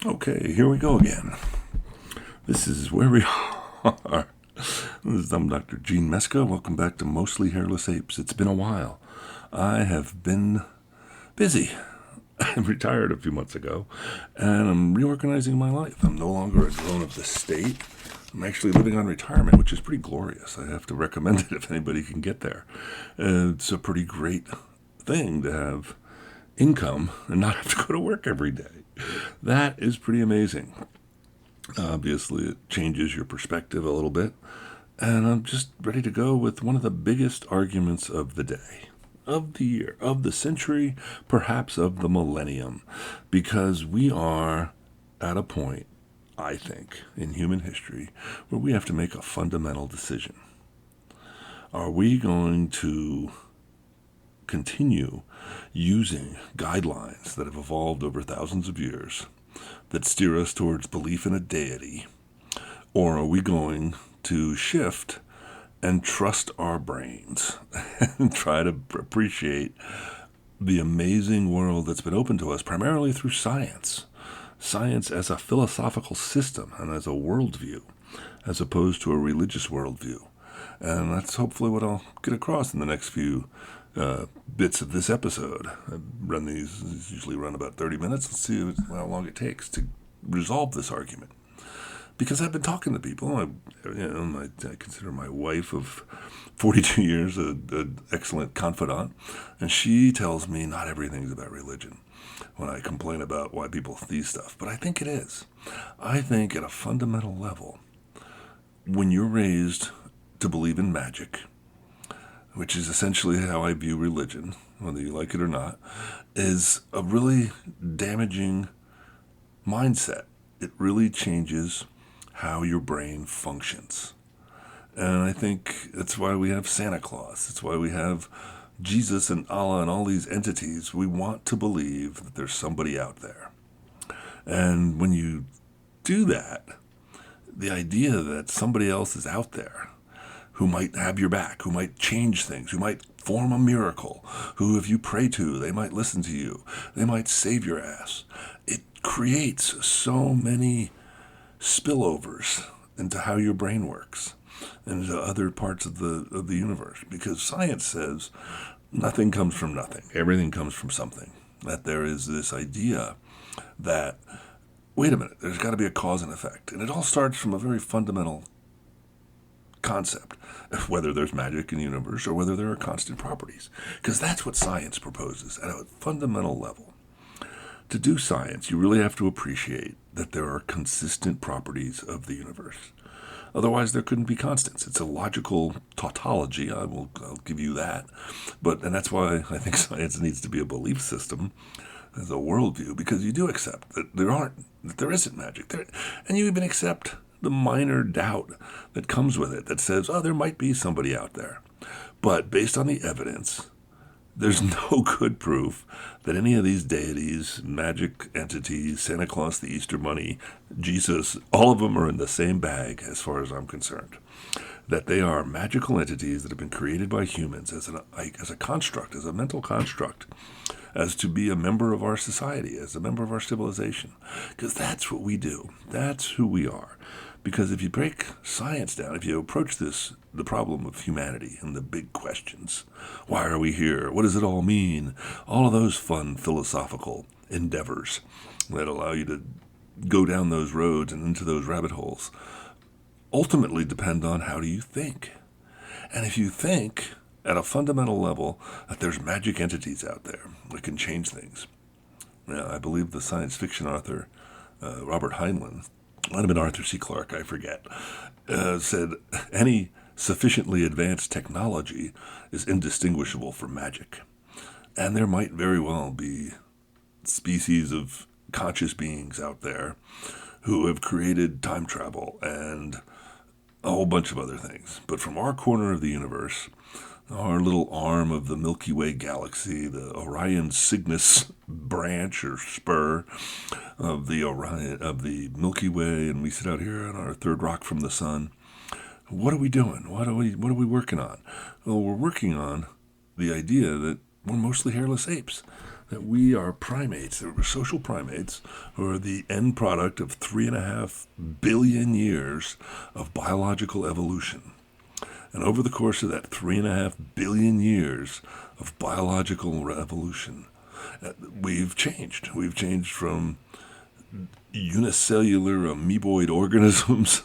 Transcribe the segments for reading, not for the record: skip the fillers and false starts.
Okay, here we go again. This is where we are. I'm Dr. Gene Meska. Welcome back to Mostly Hairless Apes. It's been a while. I have been busy. I retired a few months ago, and I'm reorganizing my life. I'm no longer a drone of the state. I'm actually living on retirement, which is pretty glorious. I have to recommend it if anybody can get there. It's a pretty great thing to have income and not have to go to work every day. That is pretty amazing. Obviously, it changes your perspective a little bit. And I'm just ready to go with one of the biggest arguments of the day, of the year, of the century, perhaps of the millennium, because we are at a point, I think, in human history where we have to make a fundamental decision. Are we going to continue using guidelines that have evolved over thousands of years that steer us towards belief in a deity, or are we going to shift and trust our brains and try to appreciate the amazing world that's been open to us primarily through science? Science as a philosophical system and as a worldview, as opposed to a religious worldview. And that's hopefully what I'll get across in the next few bits of this episode. I run these usually run about 30 minutes. Let's see how long it takes to resolve this argument. Because I've been talking to people. I consider my wife of 42 years an excellent confidant, and she tells me not everything's about religion when I complain about why people see stuff. But I think it is. I think at a fundamental level, when you're raised to believe in magic, which is essentially how I view religion, whether you like it or not, is a really damaging mindset. It really changes how your brain functions. And I think that's why we have Santa Claus. It's why we have Jesus and Allah and all these entities. We want to believe that there's somebody out there. And when you do that, the idea that somebody else is out there who might have your back, who might change things, who might form a miracle, who if you pray to, they might listen to you, they might save your ass. It creates so many spillovers into how your brain works and into other parts of the universe, because science says nothing comes from nothing. Everything comes from something. That there is this idea that, wait a minute, there's got to be a cause and effect. And it all starts from a very fundamental concept, whether there's magic in the universe or whether there are constant properties. Because that's what science proposes at a fundamental level. To do science, you really have to appreciate that there are consistent properties of the universe. Otherwise, there couldn't be constants. It's a logical tautology. I'll give you that. And that's why I think science needs to be a belief system as a worldview, because you do accept that there isn't magic. And you even accept the minor doubt that comes with it that says, oh, there might be somebody out there. But based on the evidence, there's no good proof that any of these deities, magic entities, Santa Claus, the Easter Bunny, Jesus, all of them are in the same bag as far as I'm concerned. That they are magical entities that have been created by humans as a construct, as a mental construct, as to be a member of our society, as a member of our civilization. Because that's what we do. That's who we are. Because if you break science down, if you approach the problem of humanity and the big questions, why are we here? What does it all mean? All of those fun philosophical endeavors that allow you to go down those roads and into those rabbit holes ultimately depend on how do you think. And if you think at a fundamental level that there's magic entities out there that can change things. Now, I believe the science fiction author Robert Heinlein, might have been Arthur C. Clarke, I forget, said any sufficiently advanced technology is indistinguishable from magic. And there might very well be species of conscious beings out there who have created time travel and a whole bunch of other things. But from our corner of the universe, our little arm of the Milky Way galaxy, the Orion Cygnus branch or spur of the Milky Way, and we sit out here on our third rock from the sun. What are we doing? What are we working on? Well, we're working on the idea that we're mostly hairless apes. that we are primates, that we're social primates who are the end product of 3.5 billion years of biological evolution. And over the course of that 3.5 billion years of biological evolution, we've changed. We've changed from unicellular amoeboid organisms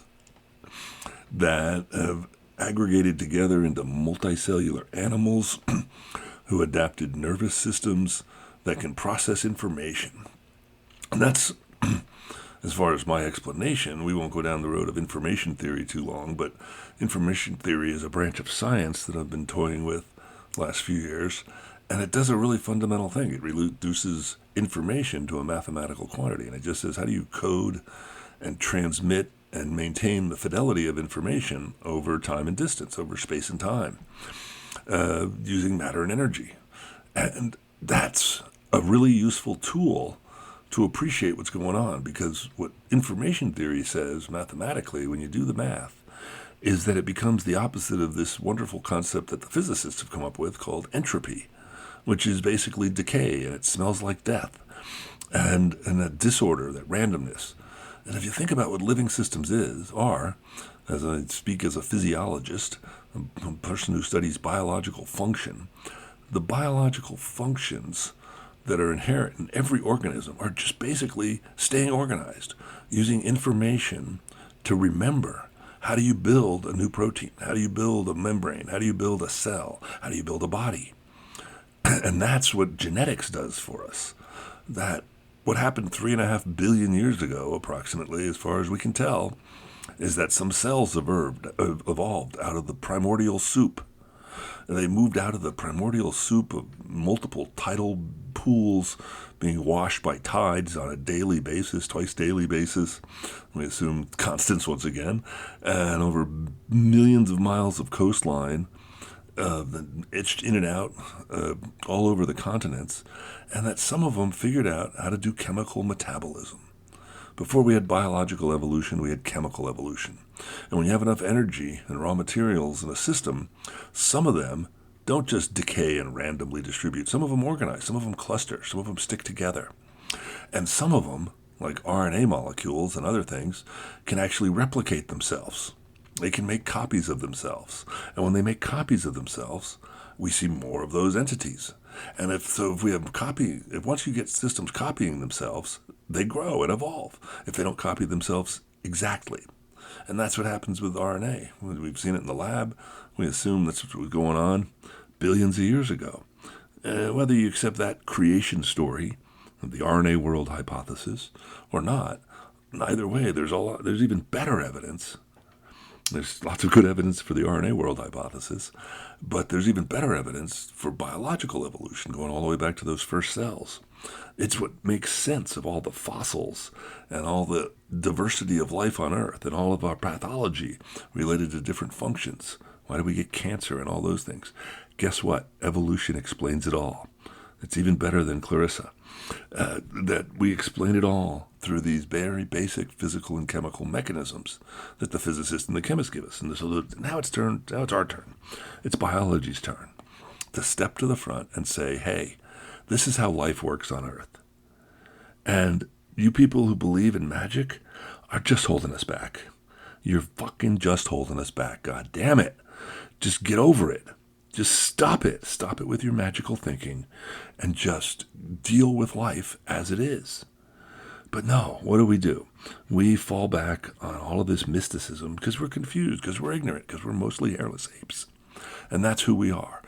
that have aggregated together into multicellular animals who adapted nervous systems that can process information. And that's, as far as my explanation. We won't go down the road of information theory too long, but information theory is a branch of science that I've been toying with the last few years, and it does a really fundamental thing. It reduces information to a mathematical quantity, and it just says, how do you code and transmit and maintain the fidelity of information over time and distance, over space and time, using matter and energy. And that's a really useful tool to appreciate what's going on, because what information theory says mathematically, when you do the math, is that it becomes the opposite of this wonderful concept that the physicists have come up with called entropy, which is basically decay, and it smells like death, and that disorder, that randomness. And if you think about what living systems are, as I speak as a physiologist, a person who studies biological function, the biological functions that are inherent in every organism are just basically staying organized, using information to remember. How do you build a new protein? How do you build a membrane? How do you build a cell? How do you build a body? And that's what genetics does for us. That what happened 3.5 billion years ago, approximately, as far as we can tell, is that some cells evolved out of the primordial soup. And they moved out of the primordial soup of multiple tidal pools being washed by tides on a daily basis, twice daily basis. We assume constants once again, and over millions of miles of coastline, itched in and out all over the continents, and that some of them figured out how to do chemical metabolism. Before we had biological evolution, we had chemical evolution. And when you have enough energy and raw materials in a system, some of them don't just decay and randomly distribute. Some of them organize, some of them cluster, some of them stick together. And some of them, like RNA molecules and other things, can actually replicate themselves. They can make copies of themselves. And when they make copies of themselves, we see more of those entities. And if once you get systems copying themselves, they grow and evolve if they don't copy themselves exactly. And that's what happens with RNA. We've seen it in the lab. We assume that's what was going on billions of years ago. Whether you accept that creation story of the RNA world hypothesis or not, either way, there's even better evidence. There's lots of good evidence for the RNA world hypothesis, but there's even better evidence for biological evolution going all the way back to those first cells. It's what makes sense of all the fossils and all the diversity of life on Earth and all of our pathology related to different functions. Why do we get cancer and all those things? Guess what? Evolution explains it all. It's even better than Clarissa. That we explain it all through these very basic physical and chemical mechanisms that the physicists and the chemists give us. And so now it's our turn. It's biology's turn to step to the front and say, hey, this is how life works on Earth. And you people who believe in magic are just holding us back. You're fucking just holding us back. God damn it. Just get over it. Just stop it. Stop it with your magical thinking and just deal with life as it is. But no, what do? We fall back on all of this mysticism because we're confused, because we're ignorant, because we're mostly hairless apes. And that's who we are.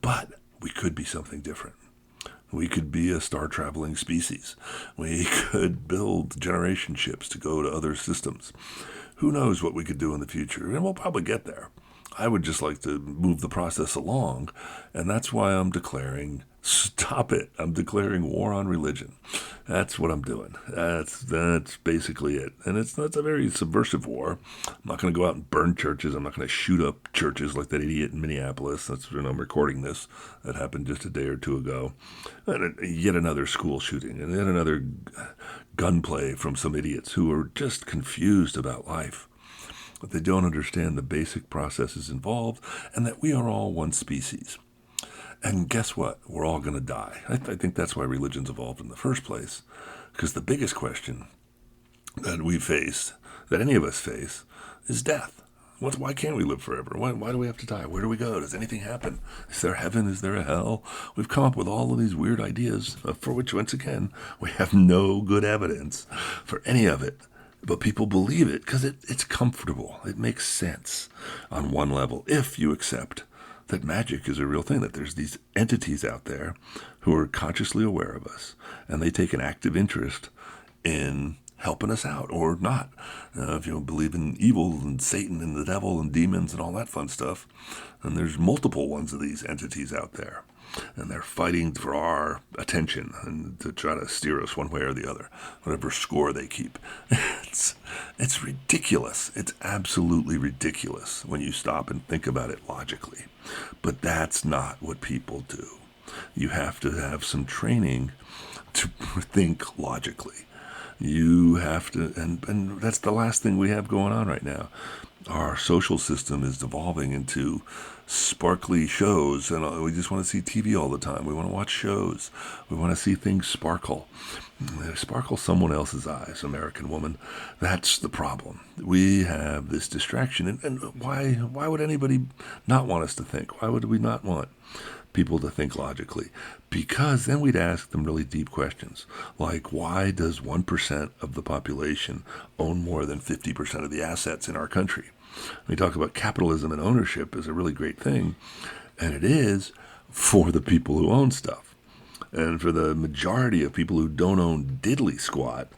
But we could be something different. We could be a star-traveling species. We could build generation ships to go to other systems. Who knows what we could do in the future? And we'll probably get there. I would just like to move the process along, and that's why I'm declaring, stop it. I'm declaring war on religion. That's what I'm doing. That's basically it. And that's a very subversive war. I'm not going to go out and burn churches. I'm not going to shoot up churches like that idiot in Minneapolis. That's when I'm recording this. That happened just a day or two ago. And yet another school shooting, and yet another gunplay from some idiots who are just confused about life. But they don't understand the basic processes involved and that we are all one species. And guess what? We're all going to die. I think that's why religion's evolved in the first place. Because the biggest question that we face, that any of us face, is death. Why can't we live forever? Why do we have to die? Where do we go? Does anything happen? Is there heaven? Is there a hell? We've come up with all of these weird ideas for which, once again, we have no good evidence for any of it. But people believe it because it's comfortable. It makes sense on one level if you accept that magic is a real thing, that there's these entities out there who are consciously aware of us, and they take an active interest in helping us out or not. If you believe in evil and Satan and the devil and demons and all that fun stuff, and there's multiple ones of these entities out there, and they're fighting for our attention and to try to steer us one way or the other, whatever score they keep. It's ridiculous. It's absolutely ridiculous when you stop and think about it logically. But that's not what people do. You have to have some training to think logically. You have to, and that's the last thing we have going on right now. Our social system is devolving into sparkly shows, and we just want to see TV all the time. We want to watch shows. We want to see things sparkle. Sparkle someone else's eyes, American woman. That's the problem. We have this distraction, and why would anybody not want us to think? Why would we not want people to think logically? Because then we'd ask them really deep questions, like why does 1% of the population own more than 50% of the assets in our country? We talk about capitalism and ownership is a really great thing, and it is for the people who own stuff. And for the majority of people who don't own diddly squat,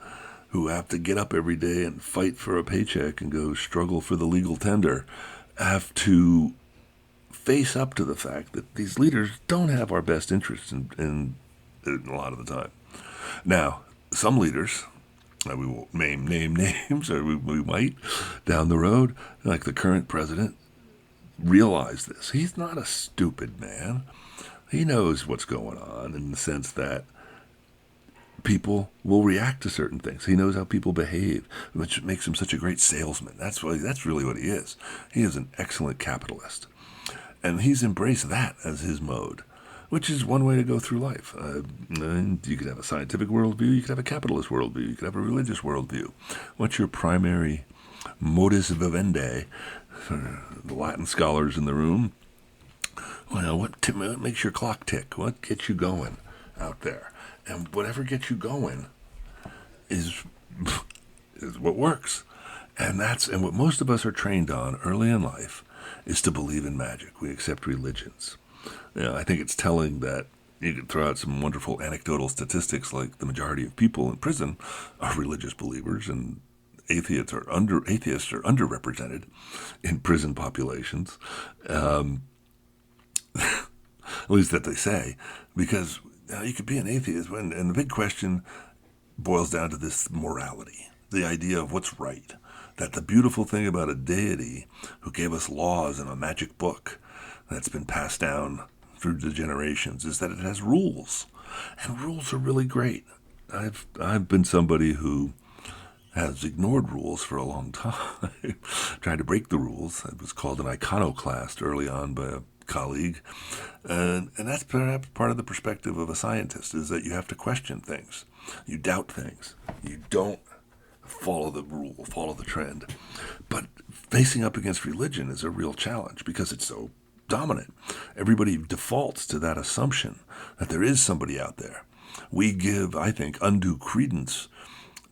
who have to get up every day and fight for a paycheck and go struggle for the legal tender, have to face up to the fact that these leaders don't have our best interests in a lot of the time. Now, some leaders, we won't name names, or we might down the road, like the current president, realize this. He's not a stupid man. He knows what's going on in the sense that people will react to certain things. He knows how people behave, which makes him such a great salesman. That's really what he is. He is an excellent capitalist. And he's embraced that as his mode, which is one way to go through life. And you could have a scientific worldview, you could have a capitalist worldview, you could have a religious worldview. What's your primary modus vivendi? For the Latin scholars in the room, well, what makes your clock tick? What gets you going out there? And whatever gets you going is what works. And what most of us are trained on early in life is to believe in magic. We accept religions. I think it's telling that you could throw out some wonderful anecdotal statistics like the majority of people in prison are religious believers, and atheists are underrepresented in prison populations. At least that they say, because you could be an atheist, and the big question boils down to this morality, the idea of what's right. That the beautiful thing about a deity who gave us laws in a magic book that's been passed down through the generations is that it has rules. And rules are really great. I've been somebody who has ignored rules for a long time, tried to break the rules. I was called an iconoclast early on by a colleague. And that's perhaps part of the perspective of a scientist, is that you have to question things. You doubt things. You don't follow the rule, follow the trend. But facing up against religion is a real challenge because it's so dominant. Everybody defaults to that assumption that there is somebody out there. We give, I think, undue credence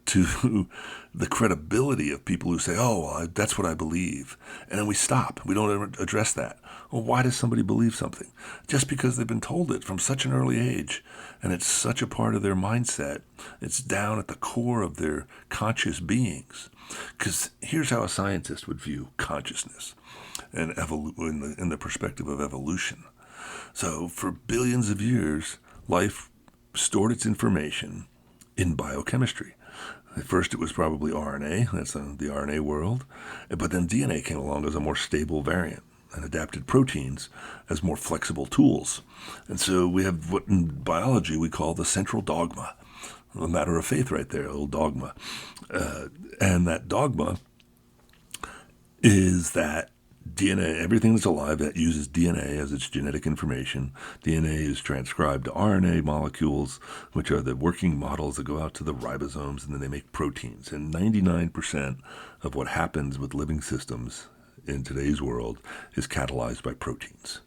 to the credibility of people who say, oh, well, that's what I believe. And then we stop. We don't ever address that. Well, why does somebody believe something? Just because they've been told it from such an early age, and it's such a part of their mindset. It's down at the core of their conscious beings. Because here's how a scientist would view consciousness and in the perspective of evolution. So for billions of years, life stored its information in biochemistry. At first it was probably RNA, that's the RNA world, but then DNA came along as a more stable variant and adapted proteins as more flexible tools. And so we have what in biology we call the central dogma, a matter of faith right there, a little dogma. And that dogma is that DNA, everything that's alive that uses DNA as its genetic information. DNA is transcribed to RNA molecules, which are the working models that go out to the ribosomes, and then they make proteins. And 99% of what happens with living systems in today's world is catalyzed by proteins.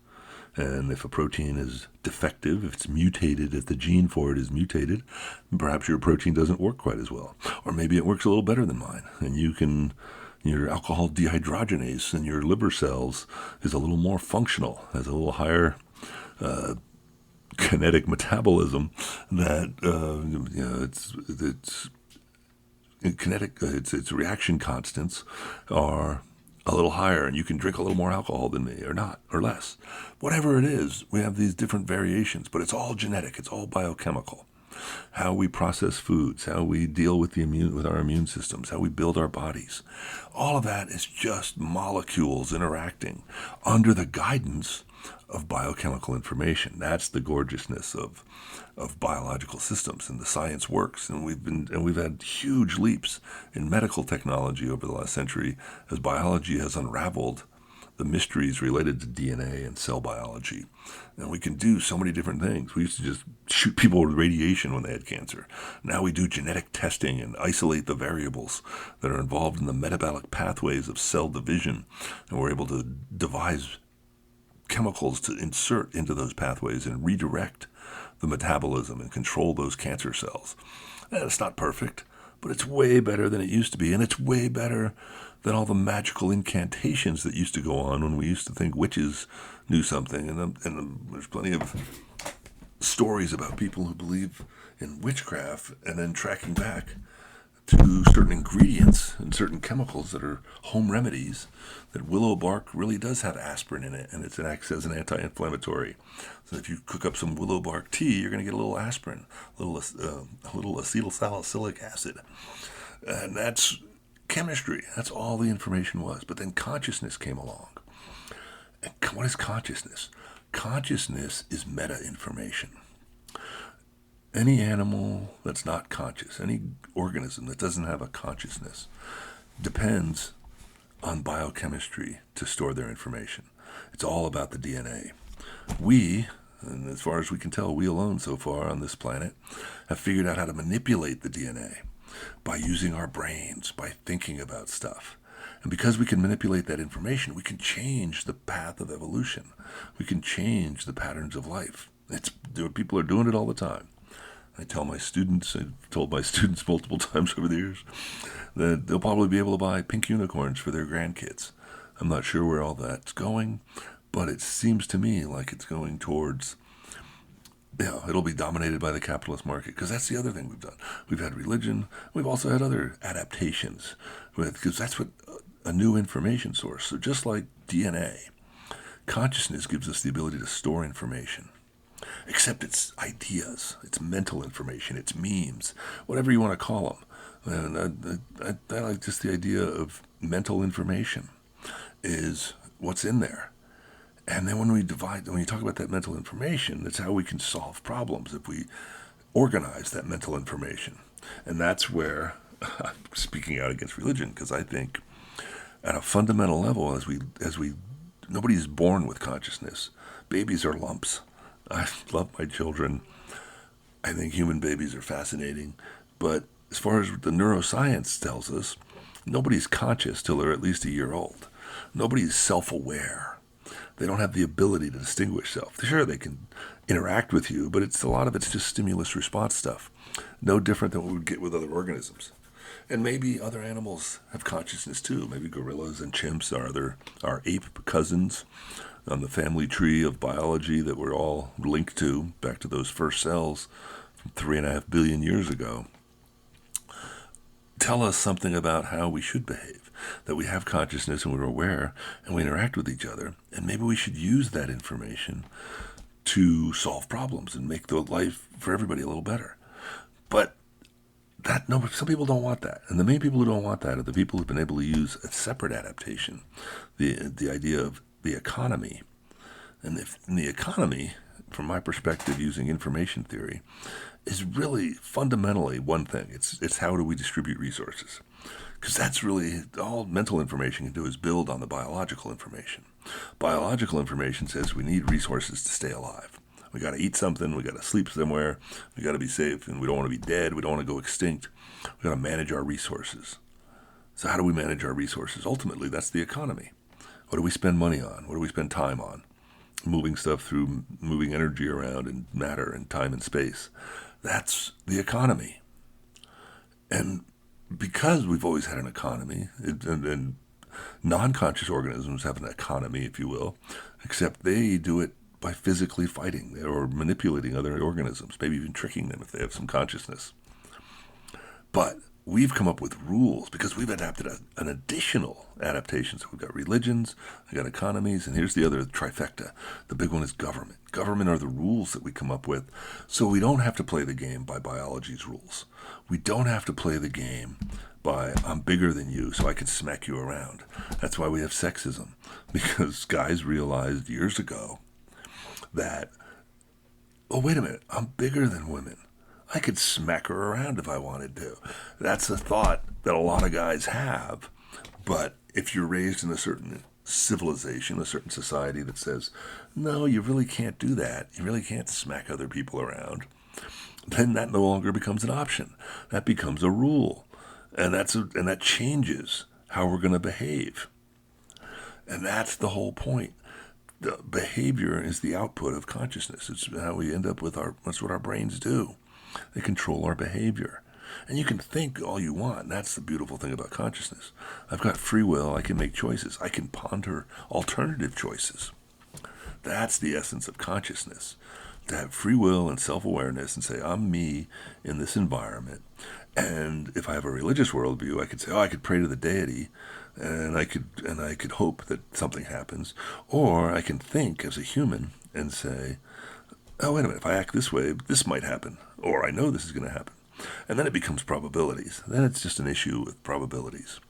And if a protein is defective, if it's mutated, if the gene for it is mutated, perhaps your protein doesn't work quite as well. Or maybe it works a little better than mine. And your alcohol dehydrogenase in your liver cells is a little more functional, has a little higher kinetic metabolism that, its reaction constants are a little higher, and you can drink a little more alcohol than me, or not, or less. Whatever it is, we have these different variations, but it's all genetic, it's all biochemical. How we process foods, how we deal with our immune systems, how we build our bodies. All of that is just molecules interacting under the guidance of biochemical information. That's the gorgeousness of biological systems, and the science works. And we've had huge leaps in medical technology over the last century as biology has unraveled the mysteries related to DNA and cell biology. And we can do so many different things. We used to just shoot people with radiation when they had cancer. Now we do genetic testing and isolate the variables that are involved in the metabolic pathways of cell division. And we're able to devise chemicals to insert into those pathways and redirect the metabolism and control those cancer cells. And it's not perfect, but it's way better than it used to be, and it's way better than all the magical incantations that used to go on when we used to think witches knew something. And there's plenty of stories about people who believe in witchcraft and then tracking back to certain ingredients and certain chemicals that are home remedies, that willow bark really does have aspirin in it, and it acts as an anti-inflammatory. So if you cook up some willow bark tea, you're going to get a little aspirin, a little acetyl salicylic acid. And that's chemistry. That's all the information was. But then consciousness came along. And what is consciousness? Consciousness is meta-information. Any animal that's not conscious, any organism that doesn't have a consciousness, depends on biochemistry to store their information. It's all about the DNA. We, and as far as we can tell, we alone so far on this planet, have figured out how to manipulate the DNA by using our brains, by thinking about stuff. And because we can manipulate that information, we can change the path of evolution. We can change the patterns of life. People are doing it all the time. I've told my students multiple times over the years that they'll probably be able to buy pink unicorns for their grandkids. I'm not sure where all that's going, but it seems to me like it's going towards, it'll be dominated by the capitalist market, because that's the other thing we've done. We've had religion. We've also had other adaptations, because that's what a new information source. So just like DNA, consciousness gives us the ability to store information. Except it's ideas, it's mental information, it's memes, whatever you want to call them. And I like just the idea of mental information is what's in there. And then when you talk about that mental information, that's how we can solve problems, if we organize that mental information. And that's where I'm speaking out against religion, because I think at a fundamental level, nobody's born with consciousness. Babies are lumps. I love my children. I think human babies are fascinating. But as far as the neuroscience tells us, nobody's conscious till they're at least a year old. Nobody's self-aware. They don't have the ability to distinguish self. Sure, they can interact with you, but a lot of it's just stimulus response stuff. No different than what we would get with other organisms. And maybe other animals have consciousness too. Maybe gorillas and chimps are our ape cousins on the family tree of biology that we're all linked to, back to those first cells from 3.5 billion years ago. Tell us something about how we should behave, that we have consciousness and we're aware and we interact with each other, and maybe we should use that information to solve problems and make the life for everybody a little better. But some people don't want that. And the main people who don't want that are the people who've been able to use a separate adaptation, the idea of the economy. And in the economy, from my perspective, using information theory, is really fundamentally one thing. It's how do we distribute resources? Because that's really all mental information can do is build on the biological information. Biological information says we need resources to stay alive. We got to eat something, we got to sleep somewhere, we got to be safe, and we don't want to be dead, we don't want to go extinct. We got to manage our resources. So how do we manage our resources? Ultimately, that's the economy. What do we spend money on? What do we spend time on? Moving stuff through, moving energy around and matter and time and space. That's the economy. And because we've always had an economy, and non-conscious organisms have an economy, if you will, except they do it by physically fighting or manipulating other organisms, maybe even tricking them if they have some consciousness. But we've come up with rules because we've adapted an additional adaptation. So we've got religions, we've got economies, and here's the other trifecta. The big one is government. Government are the rules that we come up with, so we don't have to play the game by biology's rules. We don't have to play the game by I'm bigger than you, so I can smack you around. That's why we have sexism, because guys realized years ago that, oh, wait a minute, I'm bigger than women. I could smack her around if I wanted to. That's a thought that a lot of guys have. But if you're raised in a certain civilization, a certain society that says, no, you really can't do that. You really can't smack other people around. Then that no longer becomes an option. That becomes a rule. And that changes how we're going to behave. And that's the whole point. The behavior is the output of consciousness. It's how we end up with that's what our brains do. They control our behavior. And you can think all you want. That's the beautiful thing about consciousness. I've got free will. I can make choices. I can ponder alternative choices. That's the essence of consciousness. To have free will and self-awareness and say, I'm me in this environment. And if I have a religious worldview, I could say, I could pray to the deity and I could hope that something happens. Or I can think as a human and say, oh, wait a minute, if I act this way, this might happen. Or I know this is going to happen. And then it becomes probabilities. Then it's just an issue with probabilities.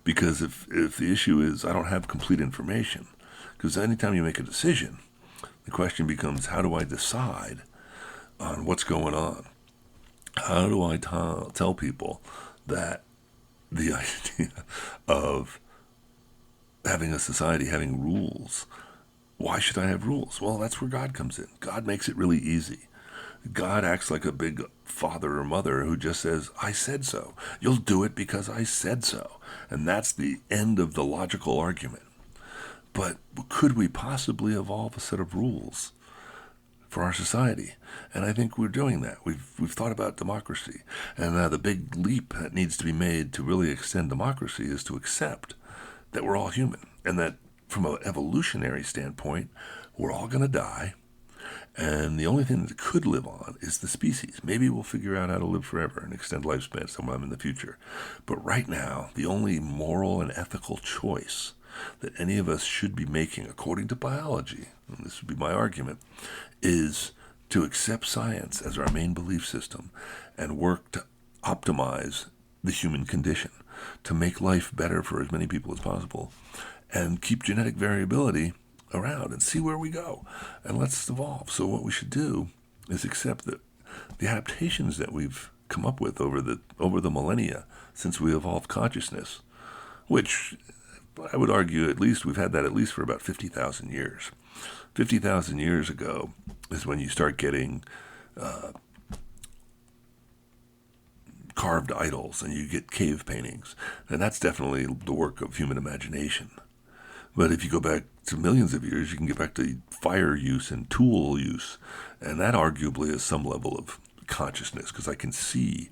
Because if the issue is I don't have complete information, because anytime you make a decision, the question becomes, how do I decide on what's going on? How do I tell people that the idea of having a society, having rules, why should I have rules? Well, that's where God comes in. God makes it really easy. God acts like a big father or mother who just says, I said so. You'll do it because I said so. And that's the end of the logical argument. But could we possibly evolve a set of rules for our society? And I think we're doing that. We've thought about democracy. And the big leap that needs to be made to really extend democracy is to accept that we're all human. And that from an evolutionary standpoint, we're all going to die. And the only thing that could live on is the species. Maybe we'll figure out how to live forever and extend lifespan sometime in the future. But right now, the only moral and ethical choice that any of us should be making, according to biology, and this would be my argument, is to accept science as our main belief system and work to optimize the human condition, to make life better for as many people as possible, and keep genetic variability around and see where we go. And let's evolve. So what we should do is accept that the adaptations that we've come up with over the millennia since we evolved consciousness, which I would argue at least we've had that at least for about 50,000 years. 50,000 years ago is when you start getting carved idols and you get cave paintings. And that's definitely the work of human imagination. But if you go back to millions of years, you can get back to fire use and tool use. And that arguably is some level of consciousness, because I can see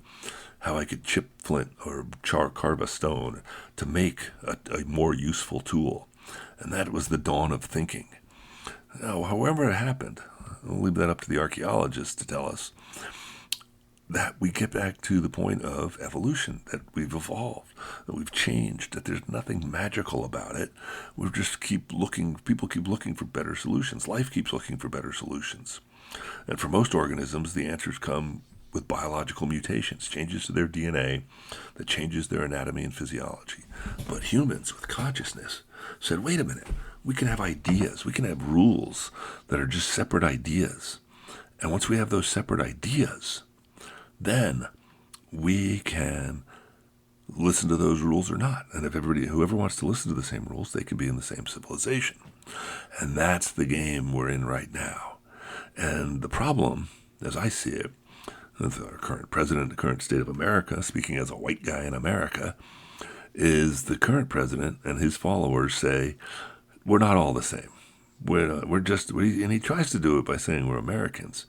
how I could chip flint or carve a stone to make a more useful tool. And that was the dawn of thinking. Now, however it happened, I'll leave that up to the archaeologists to tell us, that we get back to the point of evolution, that we've evolved, that we've changed, that there's nothing magical about it. We just people keep looking for better solutions. Life keeps looking for better solutions. And for most organisms, the answers come with biological mutations, changes to their DNA that changes their anatomy and physiology. But humans with consciousness said, wait a minute, We can have ideas. We can have rules that are just separate ideas. And once we have those separate ideas, then we can listen to those rules or not. And if whoever wants to listen to the same rules, they can be in the same civilization. And that's the game we're in right now. And the problem, as I see it, with our current president, the current state of America, speaking as a white guy in America, is the current president and his followers say, we're not all the same. And he tries to do it by saying we're Americans.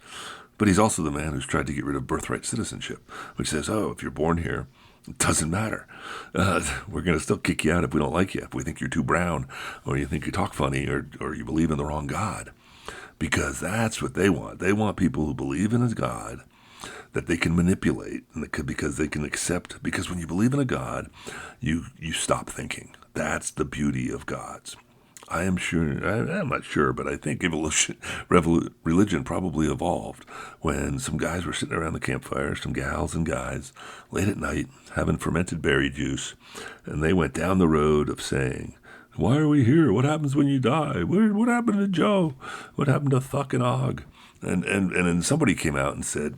But he's also the man who's tried to get rid of birthright citizenship, which says, if you're born here, it doesn't matter. We're going to still kick you out if we don't like you, if we think you're too brown, or you think you talk funny, or you believe in the wrong God. Because that's what they want. They want people who believe in a God that they can manipulate, because they can accept. Because when you believe in a God, you stop thinking. That's the beauty of gods. I'm not sure, but I think religion probably evolved when some guys were sitting around the campfire, some gals and guys, late at night, having fermented berry juice, and they went down the road of saying, why are we here? What happens when you die? What happened to Joe? What happened to Thuck and Og? And then somebody came out and said,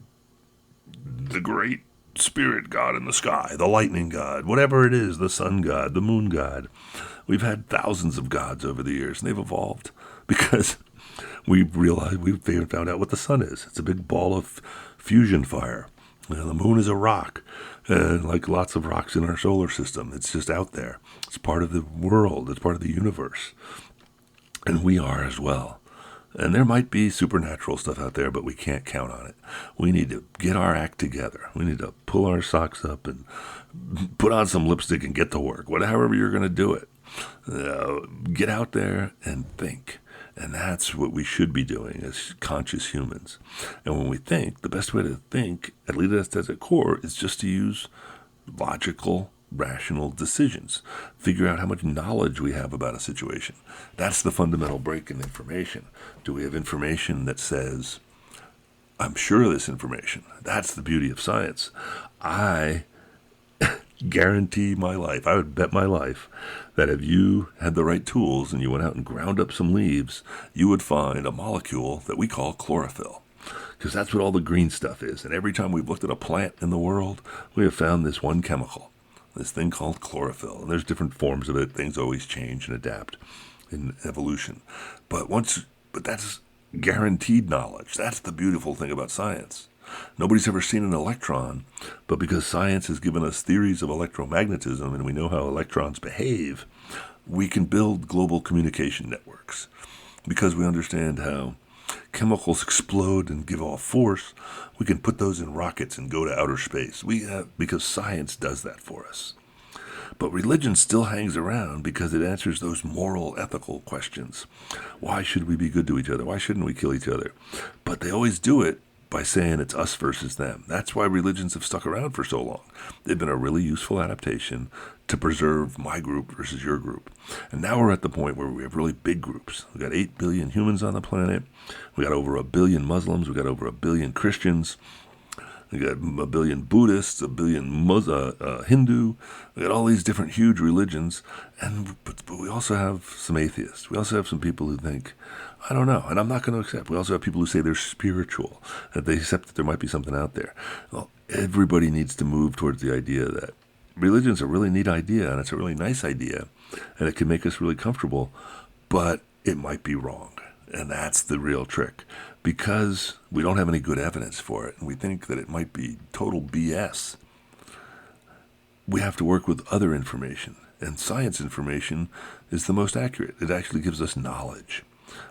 the great spirit god in the sky, the lightning god, whatever it is, the sun god, the moon god. We've had thousands of gods over the years, and they've evolved because we've found out what the sun is. It's a big ball of fusion fire. The moon is a rock, like lots of rocks in our solar system. It's just out there. It's part of the world. It's part of the universe. And we are as well. And there might be supernatural stuff out there, but we can't count on it. We need to get our act together. We need to pull our socks up and put on some lipstick and get to work, however you're going to do it. Get out there and think. And that's what we should be doing as conscious humans. And when we think, the best way to think, at least at its core, is just to use logical, rational decisions. Figure out how much knowledge we have about a situation. That's the fundamental break in information. Do we have information that says, I'm sure of this information? That's the beauty of science. I guarantee my life, I would bet my life, that if you had the right tools and you went out and ground up some leaves, you would find a molecule that we call chlorophyll. Because that's what all the green stuff is. And every time we've looked at a plant in the world, we have found this one chemical, this thing called chlorophyll. And there's different forms of it. Things always change and adapt in evolution. But that's guaranteed knowledge. That's the beautiful thing about science. Nobody's ever seen an electron, but because science has given us theories of electromagnetism and we know how electrons behave, we can build global communication networks. Because we understand how chemicals explode and give off force, we can put those in rockets and go to outer space. Because science does that for us. But religion still hangs around because it answers those moral, ethical questions. Why should we be good to each other? Why shouldn't we kill each other? But they always do it by saying it's us versus them. That's why religions have stuck around for so long. They've been a really useful adaptation to preserve my group versus your group. And now we're at the point where we have really big groups. We've got 8 billion humans on the planet. We got over 1 billion Muslims. We got over 1 billion Christians. We got 1 billion Buddhists, 1 billion Hindu. We got all these different huge religions. But we also have some atheists. We also have some people who think, I don't know, and I'm not going to accept. We also have people who say they're spiritual, that they accept that there might be something out there. Well, everybody needs to move towards the idea that religion's a really neat idea, and it's a really nice idea, and it can make us really comfortable, but it might be wrong. And that's the real trick. Because we don't have any good evidence for it, and we think that it might be total BS, we have to work with other information. And science information is the most accurate. It actually gives us knowledge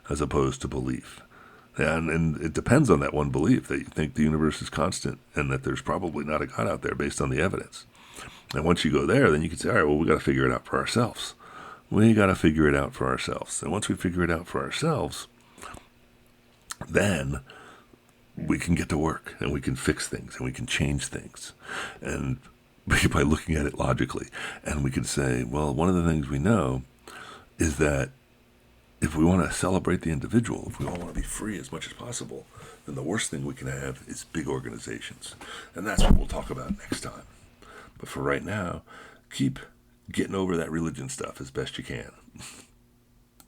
as opposed to belief. And it depends on that one belief that you think the universe is constant and that there's probably not a God out there based on the evidence. And once you go there, then you can say, all right, well, we got to figure it out for ourselves. We got to figure it out for ourselves. And once we figure it out for ourselves, then we can get to work and we can fix things and we can change things. And by looking at it logically. And we can say, well, one of the things we know is that if we want to celebrate the individual, if we all want to be free as much as possible, then the worst thing we can have is big organizations. And that's what we'll talk about next time. But for right now, keep getting over that religion stuff as best you can.